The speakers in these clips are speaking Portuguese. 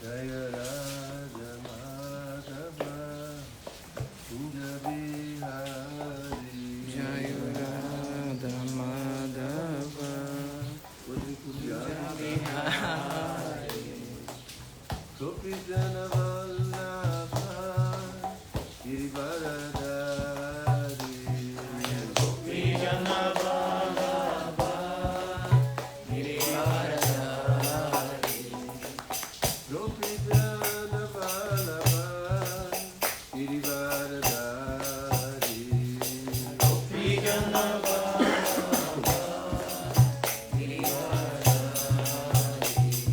Jaya Radha Madhava Kunja Bihari Jaya Radha Madhava Kunja Bihari Gopi Jana Vallabha Girivaradari Gopi Jana Vallabha Girivaradari Gopi Jana Vallabha Girivaradari Gopi Jana Vallabha Girivaradari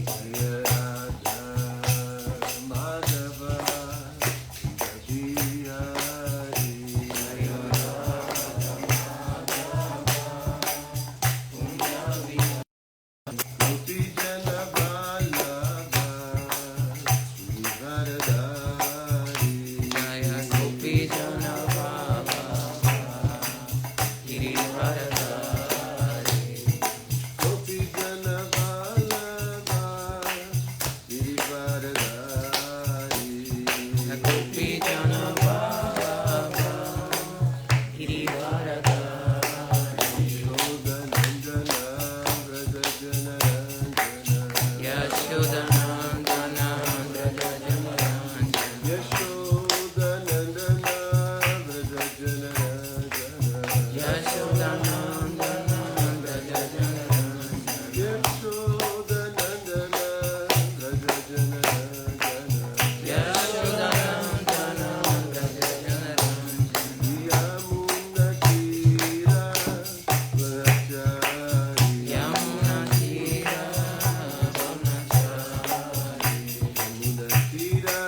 Jaya Radha Madhava Kunja Bihari Jaya Radha Madhava Kunja Bihari Gopi Jana Vallabha Girivaradari Jaya Gopi Jana Vallabha Girivaradari Gopi Jana Vallabha Girivaradari Gopi Jana Vallabha Girivaradari Yashodanandana Vraja Jana Ranjana Yashodanandana Vraja Jana Ranjana Yashodanandana Vraja Jana Ranjana Yashodanandana Vraja Jana Ranjana Yashodanandana Vraja Jana Ranjana Yashodanandana Vraja Jana Ranjana Yamuna Tira Vanachari Yamuna Tira Vanachari Yamuna Tira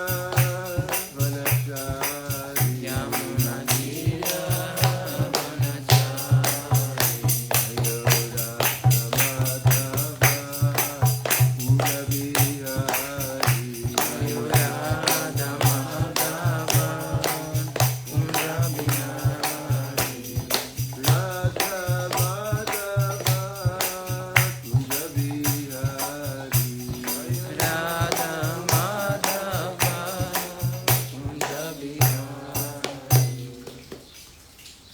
Vanachari Yamuna Tira Vanachari Ayoda Madhava Kunja Bihari Ayurada Madhava Kunja Bihari Radha Madhava Kunja Bihari Radha Madhava Kunja Bihari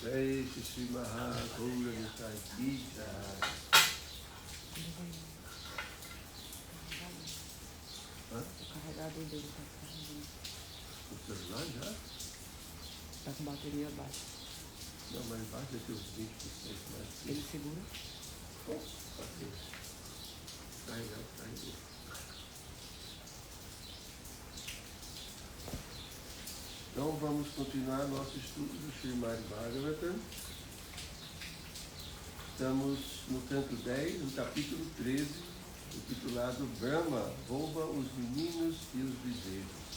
Jai Shri Mahagoura Nitai Ki Jai. Hã? Carregador dele tá carregando. O celular já? Tá com bateria baixa. Não, mas baixa aqui os 20% mais. Ele segura? Carregar, carregou. Então vamos continuar nosso estudo do Srimad Bhagavatam. Estamos no canto 10, no capítulo 13, intitulado Brahma rouba os meninos e os bezerros.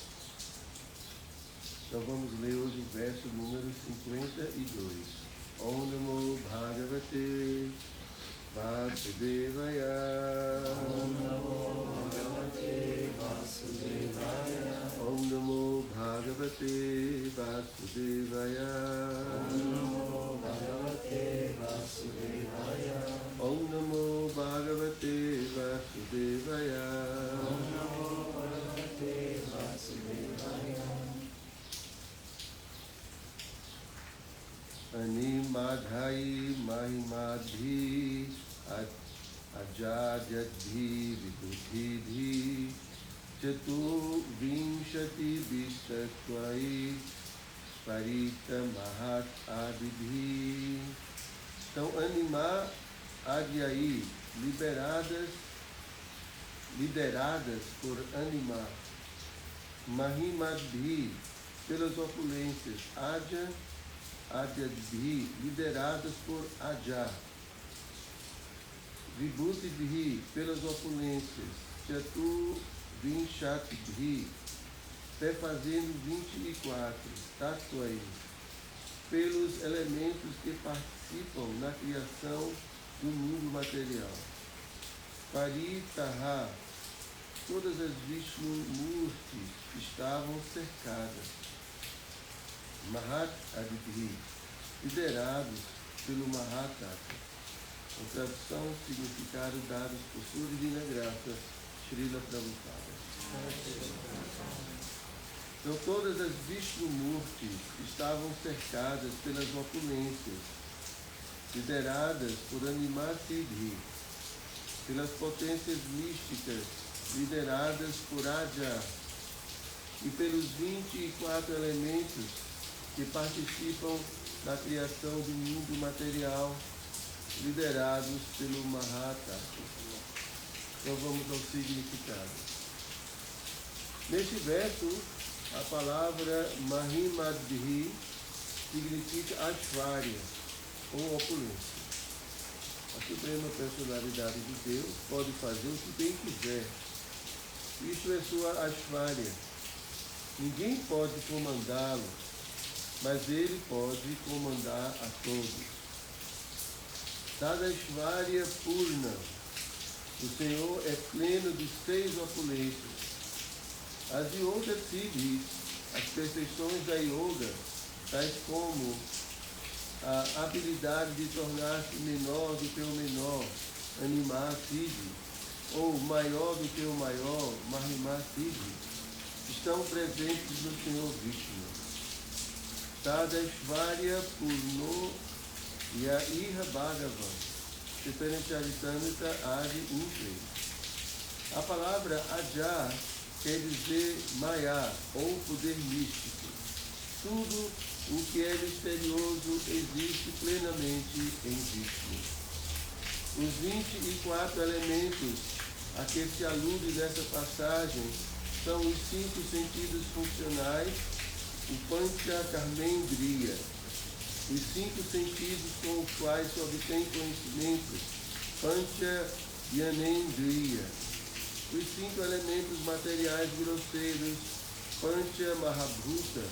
Então vamos ler hoje o verso número 52. Om Namo Bhagavate Vasudevaya. Om Namo Bhagavate Vasudevaya. Om Namo Bhagavate Vasudevaya. Om Namo Bhagavate Vasudevaya. Om Namo Bhagavate Vasudevaya. Om Namo Bhagavate Vasudevaya. Animadhai Mahimadhi Ajajadhi Vibuddhidhi Chatu Vimshati Vistatvai Parita Mahat Adidhi. Então, animar Adhyai, lideradas por animar, Mahimadhi, pelas opulências, Adyadhi, lideradas por Aja, Vibhuti-dhi, pelas opulências, Chatu Vinshatidhi, perfazendo 24, Tattvai, pelos elementos que participam na criação do mundo material. Paritaha, todas as Vishnu-murtis estavam cercadas. Mahat Adidhi, liderados pelo Mahatata. Em tradução, significado dados por sua divina graça, Srila Prabhupada. Então todas as Vishnumurtis estavam cercadas pelas opulências, lideradas por Anima Siddhi, pelas potências místicas, lideradas por Aja, e pelos 24 elementos que participam da criação do mundo material, liderados pelo Mahata. Então vamos ao significado. Neste verso, a palavra Mahimadhi significa Aishvarya, ou opulência. A suprema personalidade de Deus pode fazer o que bem quiser. Isto é sua Aishvarya. Ninguém pode comandá-lo, mas ele pode comandar a todos. Sadashvarya Purna. O Senhor é pleno de 6 opulências. As Yoga Siddhis, as perfeições da Yoga, tais como a habilidade de tornar-se menor do que o menor, Anima Siddhi, ou maior do que o maior, Mahima Siddhi, estão presentes no Senhor Vishnu. Sadashvarya Purno Yaiha Bhagavan, Diferencialitamita Adi Intre. A palavra Aja quer dizer Maya, ou poder místico. Tudo o que é misterioso existe plenamente em Vishnu. Os 24 elementos a que se alude nessa passagem são os 5 sentidos funcionais, o Pancha Karmendriya, os 5 sentidos com os quais se obtém conhecimento, Pancha Gyanendriya, os 5 elementos materiais grosseiros, Pancha Mahabhuta,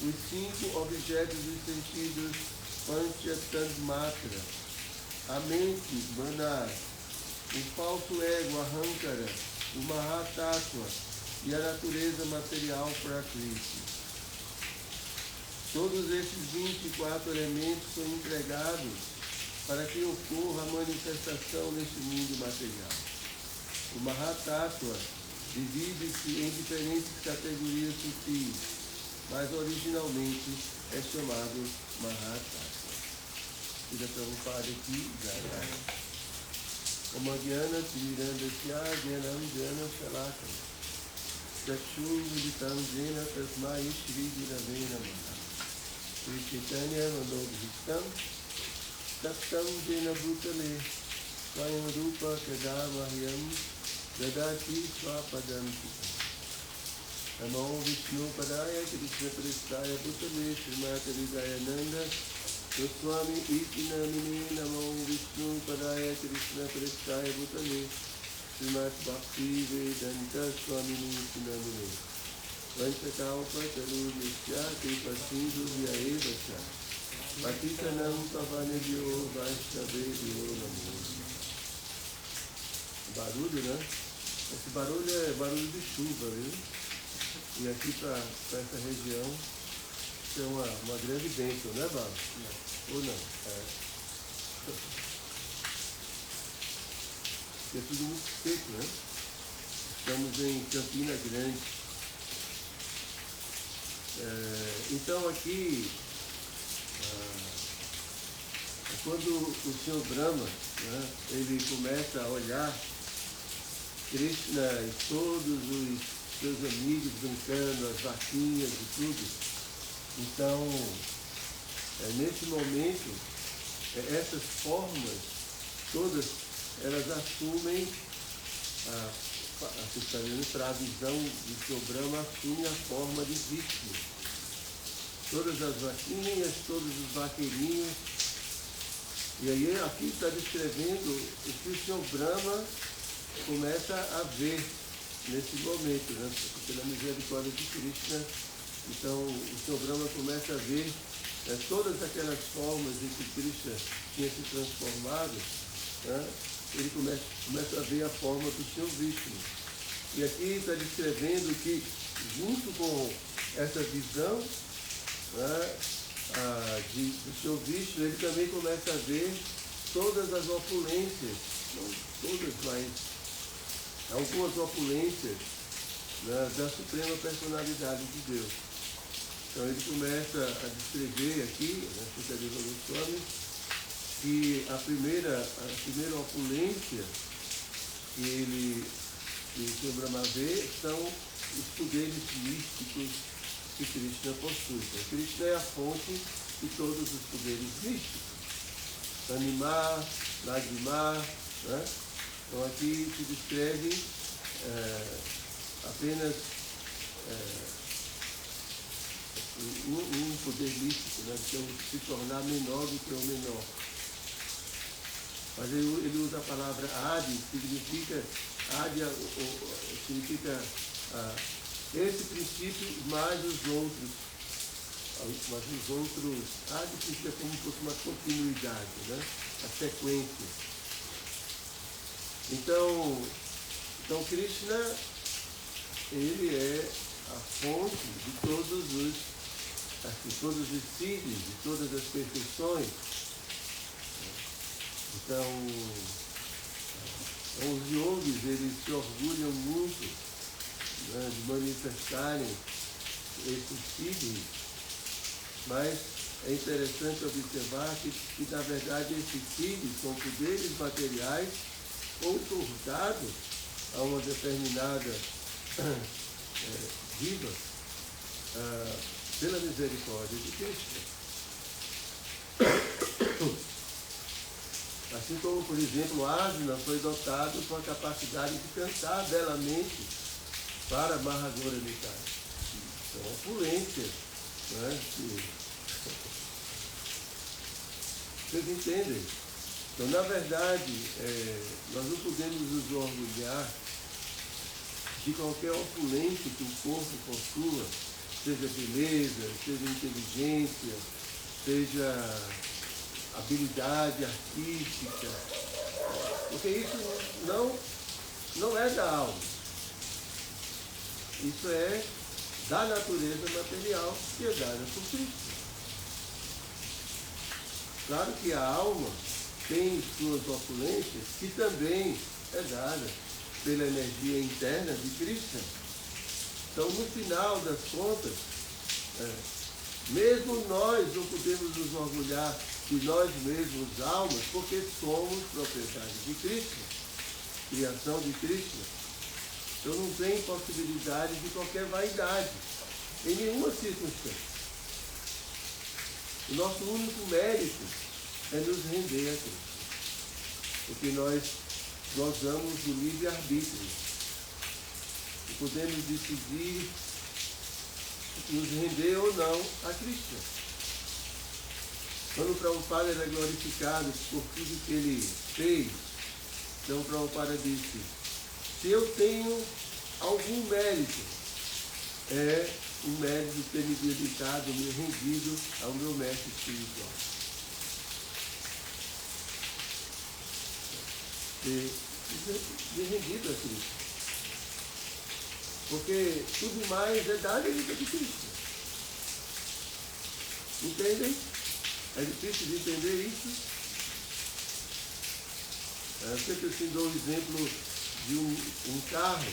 os 5 objetos dos sentidos, Pancha Tanmatra, a mente, Manas, o falso ego, Ahankara, o Mahatattva e a natureza material, Prakriti. Todos esses 24 elementos são empregados para que ocorra a manifestação neste mundo material. O Mahatattva divide-se em diferentes categorias sutis, mas originalmente é chamado Mahatattva. Srila Prabhupada aqui, Jaya. Oma Gyana Timiranda Sya Gyanam Gyana Shalakam Chakshur Viditam Jena Tasmai Shri Gurave Namaha Shri Chaitanya Manobhistam Tattam Jena Bhutale Swayam Rupa Kadamahyam Dadati Swapadam Sita Namo Vishnu Padaya Krishna Prestaya Bhutale Srimati Hridayananda Goswami Iti Namine Namo Vishnu Padaya Krishna Prestaya Bhutale Srimati Bhakti Vedanta Swamini Iti Namine Vanchakalpa Tarunishya Kripa Sindhu Vyaeva Cha Patitanam Pavanebhyo Vaishnavebhyo Namo. Barulho, né? Esse barulho é barulho de chuva, viu? E aqui para essa região é uma grande bênção, né, Val? Ou não? É tudo muito seco, né? Estamos em Campina Grande. Então aqui, quando o Senhor Brahma, né, ele começa a olhar Krishna e todos os seus amigos brincando, as vaquinhas e tudo, então, nesse momento, essas formas, todas, elas assumem, para a visão de Senhor Brahma, assume a forma de Vishnu. Todas as vaquinhas, todos os vaqueirinhos. E aí, aqui está descrevendo o que o Senhor Brahma começa a ver nesse momento, né? Pela misericórdia de Krishna. Então, o Senhor Brahma começa a ver todas aquelas formas em que Krishna tinha se transformado, né? Ele começa a ver a forma do Senhor Vishnu. E aqui está descrevendo que, junto com essa visão, né, do Senhor Vishnu, ele também começa a ver todas as opulências, não todas, mas algumas opulências, né, da Suprema Personalidade de Deus. Então ele começa a descrever aqui, na Sutta Deva Goswami, que a primeira opulência que o Sr. Brahma vê são os poderes místicos que Krishna possui. Então, Krishna é a fonte de todos os poderes místicos. Animar, lagrimar, né? Então aqui se descreve apenas um poder místico, né? Então se tornar menor do que o menor. Mas ele usa a palavra Adi, que significa esse princípio mais os outros. Mas os outros, Adi significa como se fosse uma continuidade, né? A sequência. Então Krishna, ele é a fonte de todos os siddhis, de todas as perfeições. Então os yogis, eles se orgulham muito, né, de manifestarem esses siddhis, mas é interessante observar que na verdade esses siddhis são poderes materiais outorgados a uma determinada vida pela misericórdia de Krishna. Assim como, por exemplo, Arjuna foi dotado com a capacidade de cantar belamente para Mahagora Nikaya. Então, opulência, né? Vocês entendem? Então, na verdade, nós não podemos nos orgulhar de qualquer opulência que o corpo possua, seja beleza, seja inteligência, seja habilidade artística, porque isso não é da alma. Isso é da natureza material que é dada por Cristo. Claro que a alma tem suas opulências, que também é dada pela energia interna de Krishna. Então, no final das contas, mesmo nós não podemos nos orgulhar de nós mesmos almas, porque somos propriedade de Krishna, criação de Krishna. Então não tem possibilidade de qualquer vaidade, em nenhuma circunstância. O nosso único mérito é nos render a Cristo, porque nós gozamos do livre-arbítrio e podemos decidir nos render ou não a Cristo. Quando o Prabhupada era glorificado por tudo que ele fez, então o Prabhupada disse: se eu tenho algum mérito, é o mérito de ter me dedicado, me rendido ao meu mestre espiritual. Me rendido a Cristo. Porque tudo mais é da vida de Cristo. Entendem? É difícil de entender isso. Eu sempre assim dou o exemplo de um carro.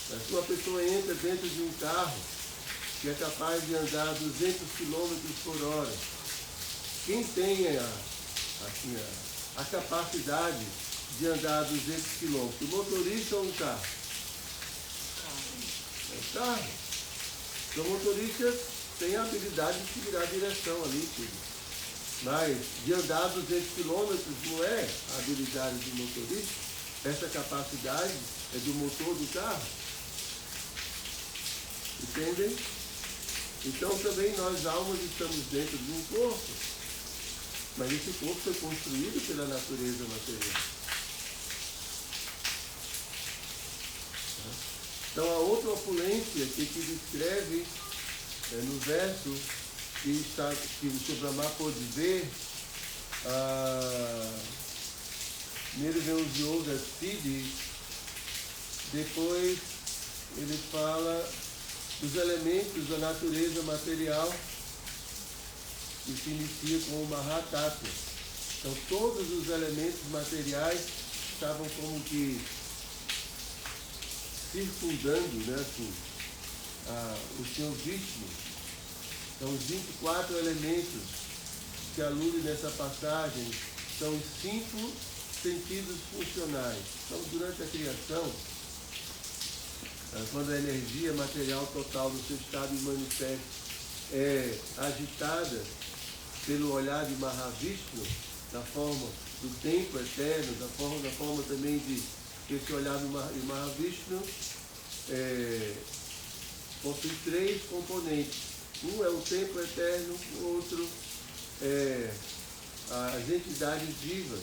Se uma pessoa entra dentro de um carro que é capaz de andar 200 km por hora, quem tem a capacidade de andar 200 km? O motorista ou um carro? É o carro. Então o motorista tem a habilidade de segurar a direção ali, filho. Mas de andar 200 km não é a habilidade do motorista, essa capacidade é do motor do carro. Entendem? Então também nós almas estamos dentro de um corpo, mas esse corpo foi construído pela natureza material. Então a outra opulência que aqui descreve no verso que o Sr. Brahma pôde ver, primeiro vem os yogas siddhis, depois ele fala dos elementos da natureza material, que se inicia com o Mahatattva. Então todos os elementos materiais estavam como que circundando, né, assim, o Senhor Vishnu. Então, os 24 elementos que aludem nessa passagem são os 5 sentidos funcionais. Então, durante a criação, quando a energia material total do seu estado manifesto é agitada pelo olhar de Mahavishnu, na forma do tempo eterno, da forma também de que esse olhar de Mahavishnu possui 3 componentes. Um é o tempo eterno, o outro é as entidades vivas.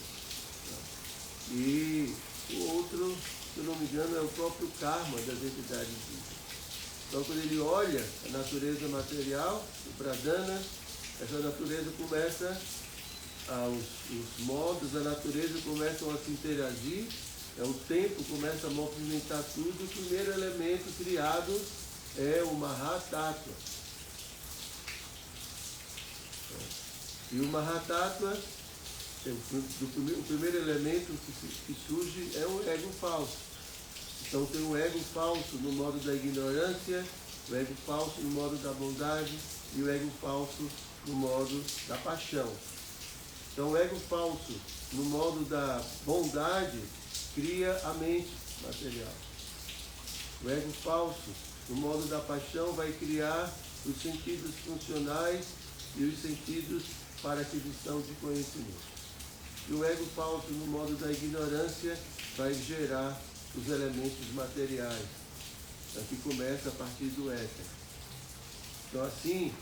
E o outro, se eu não me engano, é o próprio karma das entidades vivas. Então, quando ele olha a natureza material, o pradana, essa natureza começa, os modos da natureza começam a se interagir, o tempo começa a movimentar tudo. O primeiro elemento criado é o Mahatattva. E o Mahatattva, o primeiro elemento que surge é o ego falso. Então tem o ego falso no modo da ignorância, o ego falso no modo da bondade e o ego falso no modo da paixão. Então o ego falso no modo da bondade cria a mente material. O ego falso no modo da paixão vai criar os sentidos funcionais e os sentidos para aquisição de conhecimento. E o ego falso no modo da ignorância vai gerar os elementos materiais, que começa a partir do éter. Então assim,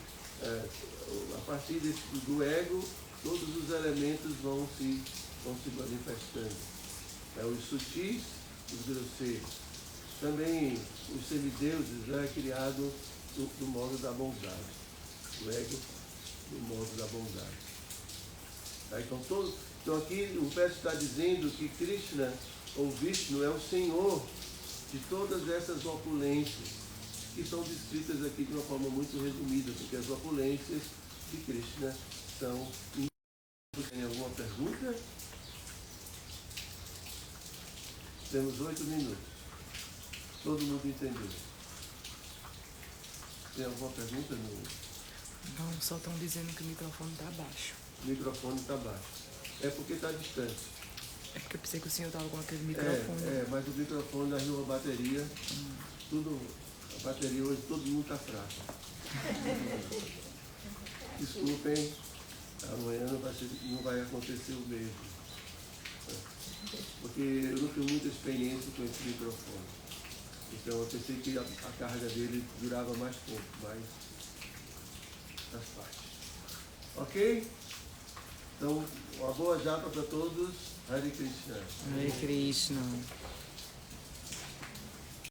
a partir do ego, todos os elementos vão se manifestando. Os sutis, os grosseiros. Também os semideuses já é criado do modo da bondade. O ego do modo da bondade. Então aqui o verso está dizendo que Krishna, ou Vishnu, é o Senhor de todas essas opulências, que são descritas aqui de uma forma muito resumida, porque as opulências de Krishna são... Tem alguma pergunta? Temos 8 minutos. Todo mundo entendeu? Tem alguma pergunta? Não, só estão dizendo que o microfone está baixo. O microfone está baixo. É porque está distante. É porque eu pensei que o senhor estava com aquele microfone. Mas o microfone arriou a bateria. A bateria hoje todo mundo está fraco. Desculpem, amanhã não vai acontecer o mesmo. Porque eu não tenho muita experiência com esse microfone. Então eu pensei que a carga dele durava mais tempo, mas faz parte. Ok? Então, uma boa japa para todos. Hare Krishna. Hare Krishna.